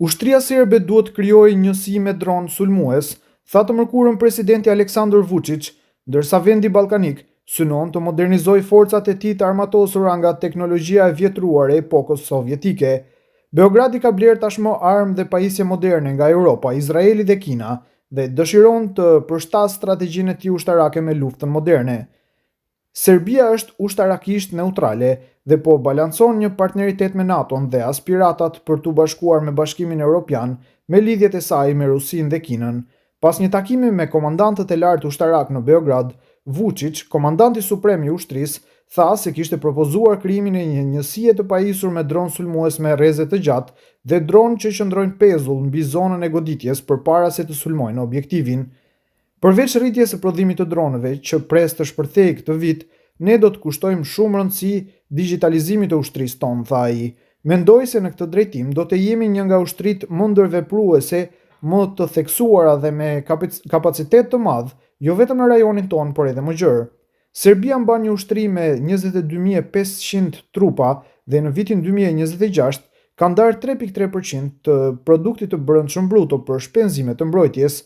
Ushtria serbe duhet të krijojë njësi me dron sulmues, tha të mërkurën presidenti Aleksandar Vučić, ndërsa vendi ballkanik synon të modernizojë forcat e tij të armatosura nga teknologjia e vjetruar e epokës sovjetike. Beogradi ka blerë tashmë armë dhe pajisje moderne nga Europa, Izraeli dhe Kina dhe dëshiron të përshtasë strategjinë e tij ushtarake me luftën moderne. Serbia është ushtarakisht neutrale dhe po balancon një partneritet me NATO-n dhe aspiratat për t'u bashkuar me Bashkimin Evropian me lidhjet e saj me Rusinë dhe Kinën. Pas një takimi me komandantët e lartë ushtarak në Beograd, Vučić, komandanti suprem i ushtrisë, tha se kishte propozuar krijimin e një njësie të pajisur me dron sulmues me rreze të gjatë dhe dron që qëndrojnë pezull mbi zonën e goditjes përpara se të sulmojnë objektivin. Përveç rritjes së prodhimit të dronëve që pres të shpërthejë këtë vit, ne do të kushtojmë shumë rëndësi digitalizimit të ushtrisë tonë, tha ai. Mendoj se në këtë drejtim do të jemi një nga ushtritë më ndërvepruese, më të theksuara dhe me kapacitet të madh, jo vetëm në rajonin tonë, por edhe më gjerë. Serbia mban një ushtri me 22.500 trupa dhe në vitin 2026 ka ndarë 3.3% të produktit të brendshëm bruto për shpenzimet të mbrojtjes.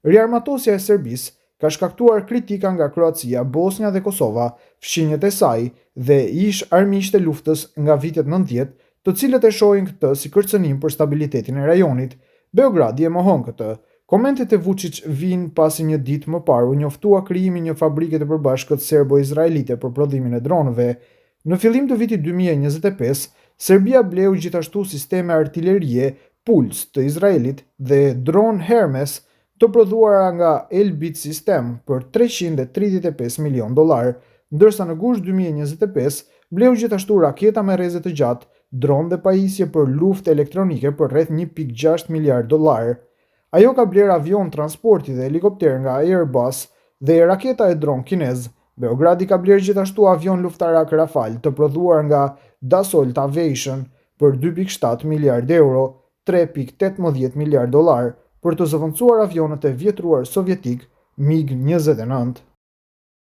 Riarmatosja e Serbisë ka shkaktuar kritika nga Kroacia, Bosnia dhe Kosova, fshinjet e saj dhe ish armiqtë e luftës nga vitet 90, të cilët e shohin këtë si kërcënim për stabilitetin e rajonit. Beogradi e mohon këtë. Komentet e Vučić vijnë pasi një ditë më parë u njoftua krijimi një fabrike të përbashkët serbo-izraelite për prodhimin e dronëve. Në fillim të vitit 2025, Serbia bleu gjithashtu sisteme artillerie Puls të Izraelit dhe dron Hermes të prodhuara nga Elbit System për $335 milion, ndërsa në gusht 2025 bleu gjithashtu raketa me rreze të gjatë, dron dhe pajisje për luftë elektronike për rreth $1.6 miliard. Ajo ka bler avion transporti dhe helikopter nga Airbus dhe raketa e dron kinez. Beogradi ka bler gjithashtu avion luftarak Rafale të prodhuar nga Dassault Aviation për €2.7 miliard, $3.18 miliard, për të zëvendësuar avionet e vjetruar sovjetik MiG-29.